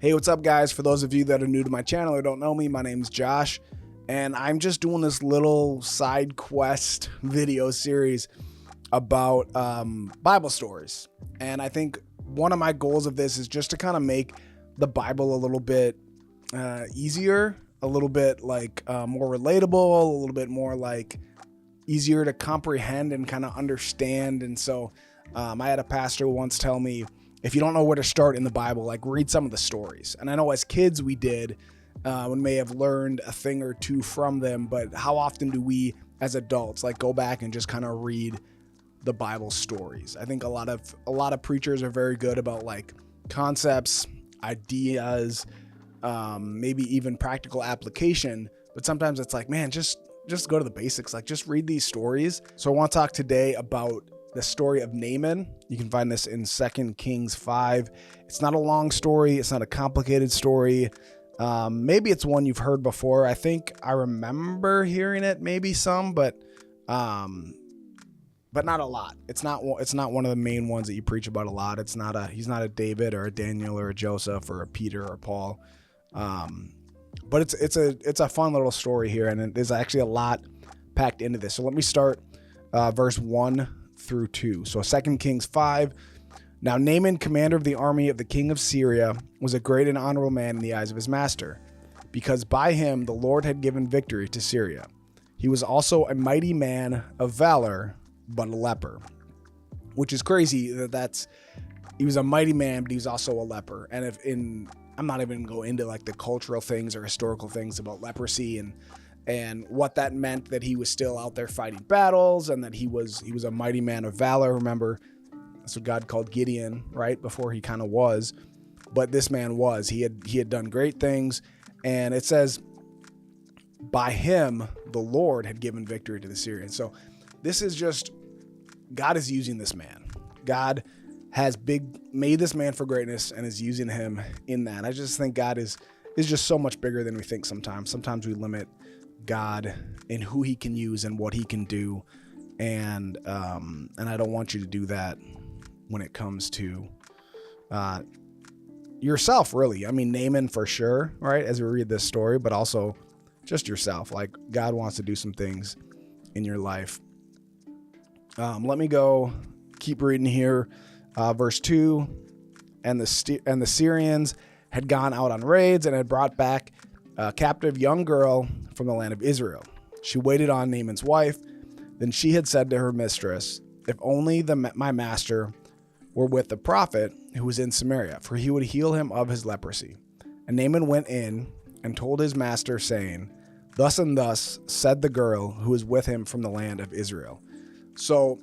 Hey, what's up, guys? For those of you that are new to my channel or don't know me, my name's Josh, and I'm just doing this little side quest video series about Bible stories. And I think one of my goals of this is just to kind of make the Bible a little bit easier, a little bit like more relatable, a little bit more like easier to comprehend and kind of understand. And so I had a pastor once tell me, if you don't know where to start in the Bible, like read some of the stories. And I know as kids we did, we may have learned a thing or two from them, but how often do we as adults like go back and just kind of read the Bible stories? I think a lot of preachers are very good about like concepts, ideas, maybe even practical application, but sometimes it's like, man, just go to the basics, like just read these stories. So I want to talk today about the story of Naaman. You can find this in 2 Kings 5. It's not a long story. It's not a complicated story. Maybe it's one you've heard before. I think I remember hearing it, maybe some, but not a lot. It's not one of the main ones that you preach about a lot. He's not a David or a Daniel or a Joseph or a Peter or Paul. But it's a fun little story here, and there's actually a lot packed into this. So let me start verse 1 through 2. So 2 Kings 5. Now Naaman, commander of the army of the king of Syria, was a great and honorable man in the eyes of his master, because by him the Lord had given victory to Syria. He was also a mighty man of valor, but a leper. Which is crazy he was a mighty man, but he was also a leper. And I'm not even going to go into like the cultural things or historical things about leprosy and what that meant, that he was still out there fighting battles and that he was a mighty man of valor. Remember, that's what God called Gideon, right? Before he kind of was. But this man he had done great things. And it says, by him, the Lord had given victory to the Syrians. So this is just, God is using this man. God has made this man for greatness and is using him in that. I just think God is just so much bigger than we think sometimes. Sometimes we limit God in who he can use and what he can do. And I don't want you to do that when it comes to yourself, really. I mean, Naaman for sure, right? As we read this story, but also just yourself. Like God wants to do some things in your life. Let me go keep reading here. Verse 2, and the Syrians had gone out on raids and had brought back a captive young girl from the land of Israel. She waited on Naaman's wife. Then she had said to her mistress, if only my master were with the prophet who was in Samaria, for he would heal him of his leprosy. And Naaman went in and told his master, saying, thus and thus said the girl who was with him from the land of Israel. So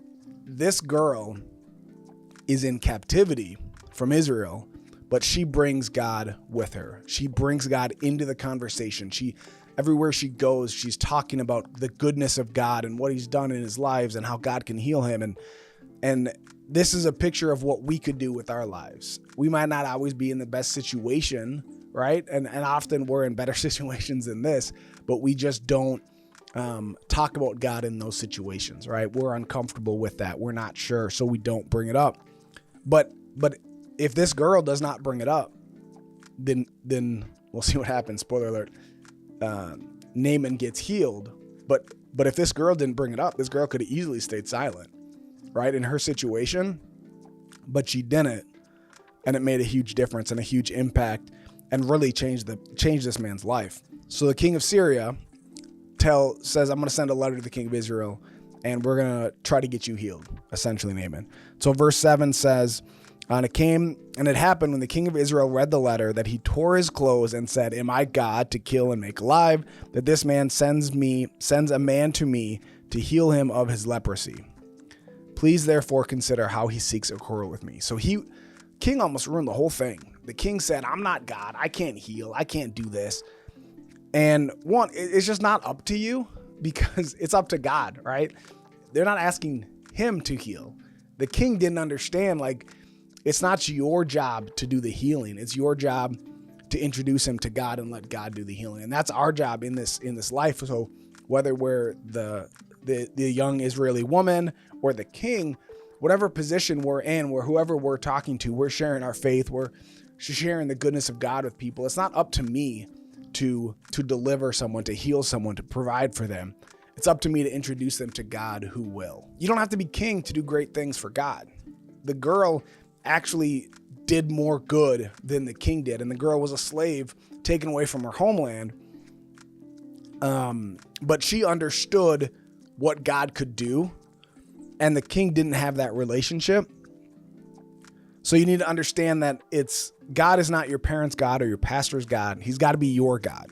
this girl is in captivity from Israel, but she brings God with her. She brings God into the conversation. Everywhere she goes, she's talking about the goodness of God and what he's done in his lives and how God can heal him. And this is a picture of what we could do with our lives. We might not always be in the best situation, right? And often we're in better situations than this, but we just don't talk about God in those situations, right? We're uncomfortable with that. We're not sure, so we don't bring it up. But if this girl does not bring it up, then we'll see what happens. Spoiler alert. Naaman gets healed. But if this girl didn't bring it up, this girl could have easily stayed silent, right? In her situation, but she didn't. And it made a huge difference and a huge impact and really changed this man's life. So the king of Syria says, I'm going to send a letter to the king of Israel and we're going to try to get you healed, essentially, Naaman. So verse 7 says, and it happened when the king of Israel read the letter that he tore his clothes and said, am I God to kill and make alive, that this man sends a man to me to heal him of his leprosy? Please therefore consider how he seeks a quarrel with me. So king almost ruined the whole thing. The king said, I'm not God. I can't heal. I can't do this. And one, it's just not up to you, because it's up to God, right? They're not asking him to heal. The king didn't understand, like, it's not your job to do the healing. It's your job to introduce him to God and let God do the healing. And that's our job in this life. So whether we're the young Israeli woman or the king, whatever position we're in, whoever we're talking to, we're sharing our faith. We're sharing the goodness of God with people. It's not up to me to deliver someone, to heal someone, to provide for them. It's up to me to introduce them to God who will. You don't have to be king to do great things for God. The girl actually did more good than the king did, and the girl was a slave taken away from her homeland. But she understood what God could do, and the king didn't have that relationship. So you need to understand that God is not your parents' God or your pastor's God. He's got to be your God.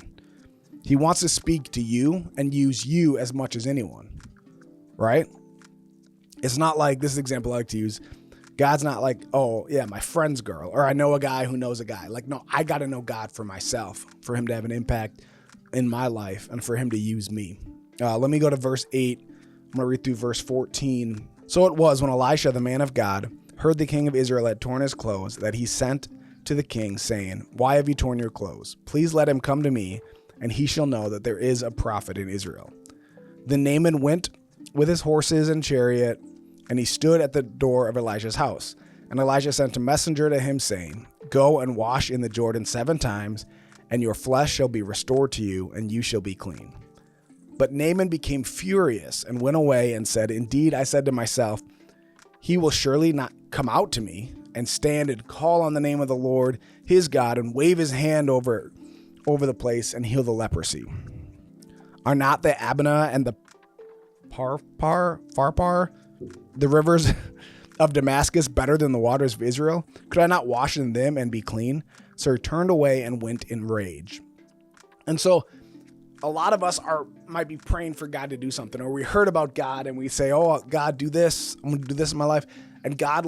He wants to speak to you and use you as much as anyone, right? It's not like, this is an example I like to use. God's not like, oh yeah, my friend's girl, or I know a guy who knows a guy. Like, no, I got to know God for myself, for him to have an impact in my life and for him to use me. Let me go to verse 8. I'm going to read through verse 14. So it was when Elisha, the man of God, heard the king of Israel had torn his clothes, that he sent to the king, saying, why have you torn your clothes? Please let him come to me, and he shall know that there is a prophet in Israel. Then Naaman went with his horses and chariot, and he stood at the door of Elijah's house. And Elijah sent a messenger to him, saying, go and wash in the Jordan 7 times, and your flesh shall be restored to you, and you shall be clean. But Naaman became furious and went away and said, indeed, I said to myself, he will surely not come out to me and stand and call on the name of the Lord his God and wave his hand over the place and heal the leprosy. Are not the Abana and the Pharpar, the rivers of Damascus, better than the waters of Israel? Could I not wash in them and be clean? So he turned away and went in rage. And so a lot of us might be praying for God to do something, or we heard about God and we say, oh, God, do this. I'm going to do this in my life. And God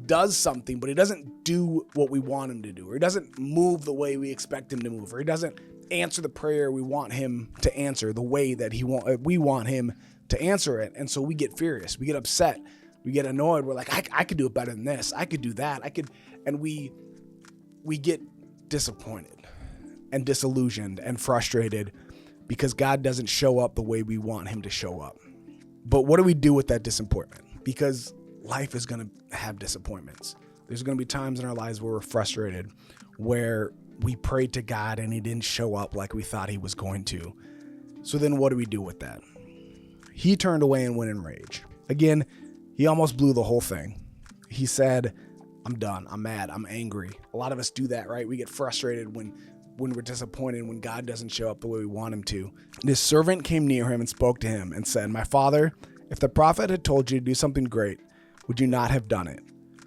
does something, but he doesn't do what we want him to do, or he doesn't move the way we expect him to move, or he doesn't answer the prayer we want him to answer the way that we want him to answer it. And so we get furious, we get upset, we get annoyed. We're like, I could do it better than this. I could do that. And we get disappointed and disillusioned and frustrated because God doesn't show up the way we want him to show up. But what do we do with that disappointment? Because life is going to have disappointments. There's going to be times in our lives where we're frustrated, where we prayed to God and he didn't show up like we thought he was going to. So then what do we do with that? He turned away and went in rage. Again, he almost blew the whole thing. He said, I'm done. I'm mad. I'm angry. A lot of us do that, right? We get frustrated when we're disappointed, when God doesn't show up the way we want him to. This servant came near him and spoke to him and said, my father, if the prophet had told you to do something great, would you not have done it?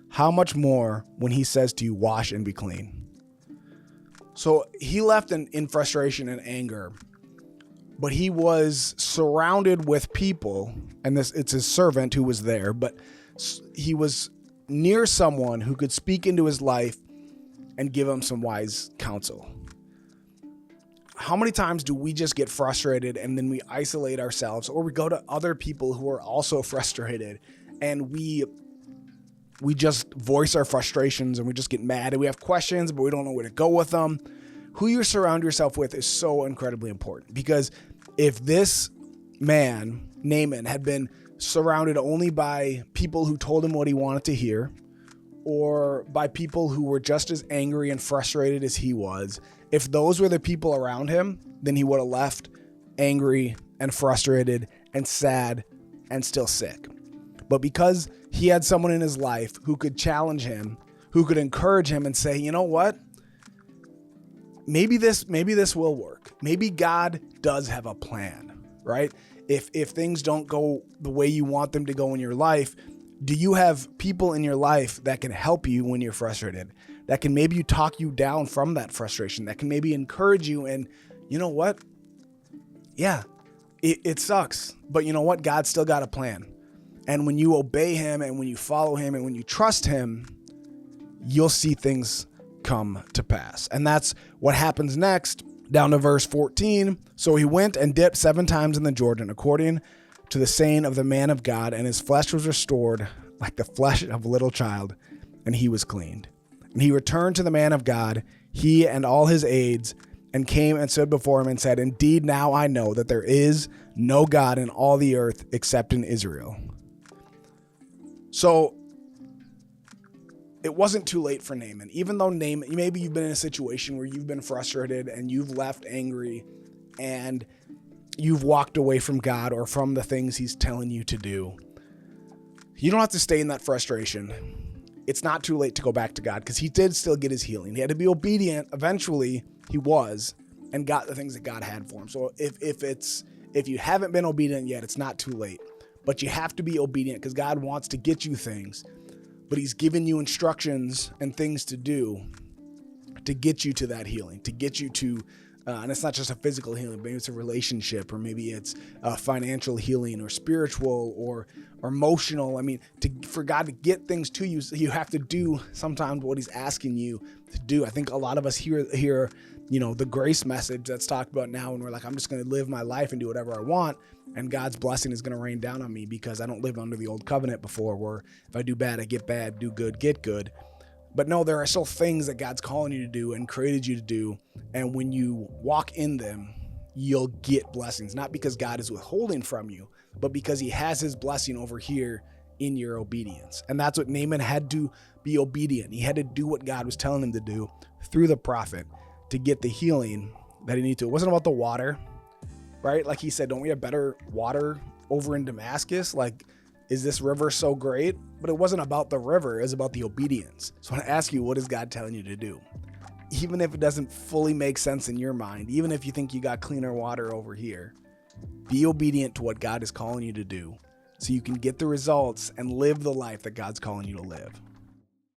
How much more when he says to you, wash and be clean? So he left in frustration and anger, but he was surrounded with people, and it's his servant who was there, but he was near someone who could speak into his life and give him some wise counsel. How many times do we just get frustrated and then we isolate ourselves, or we go to other people who are also frustrated and we just voice our frustrations and we just get mad and we have questions, but we don't know where to go with them? Who you surround yourself with is so incredibly important, because if this man, Naaman, had been surrounded only by people who told him what he wanted to hear, or by people who were just as angry and frustrated as he was, if those were the people around him, then he would have left angry and frustrated and sad and still sick. But because he had someone in his life who could challenge him, who could encourage him and say, you know what? Maybe this will work. Maybe God does have a plan, right? If things don't go the way you want them to go in your life, do you have people in your life that can help you when you're frustrated, that can maybe talk you down from that frustration, that can maybe encourage you? And you know what? Yeah, it sucks, but you know what? God's still got a plan. And when you obey him and when you follow him and when you trust him, you'll see things come to pass. And that's what happens next, down to verse 14. So he went and dipped 7 times in the Jordan, according to the saying of the man of God, and his flesh was restored like the flesh of a little child, and he was cleaned. And he returned to the man of God, he and all his aides, and came and stood before him and said, indeed, now I know that there is no God in all the earth except in Israel. So it wasn't too late for Naaman. Even though Naaman, maybe you've been in a situation where you've been frustrated and you've left angry and you've walked away from God or from the things he's telling you to do. You don't have to stay in that frustration. It's not too late to go back to God, because he did still get his healing. He had to be obedient. Eventually he was, and got the things that God had for him. So if you haven't been obedient yet, it's not too late, but you have to be obedient, because God wants to get you things, but he's given you instructions and things to do to get you to that healing, to get you to, and it's not just a physical healing, maybe it's a relationship, or maybe it's a financial healing, or spiritual, or emotional. I mean, for God to get things to you, you have to do sometimes what he's asking you to do. I think a lot of us hear, the grace message that's talked about now, and we're like, I'm just going to live my life and do whatever I want, and God's blessing is going to rain down on me because I don't live under the old covenant before, where if I do bad, I get bad, do good, get good. But no, there are still things that God's calling you to do and created you to do, and when you walk in them, you'll get blessings, not because God is withholding from you, but because he has his blessing over here in your obedience. And that's what Naaman had to be obedient. He had to do what God was telling him to do through the prophet to get the healing that he needed to. It wasn't about the water, right? Like he said, don't we have better water over in Damascus? Like, is this river so great? But it wasn't about the river, it was about the obedience. So I want to ask you, what is God telling you to do? Even if it doesn't fully make sense in your mind, even if you think you got cleaner water over here, be obedient to what God is calling you to do so you can get the results and live the life that God's calling you to live.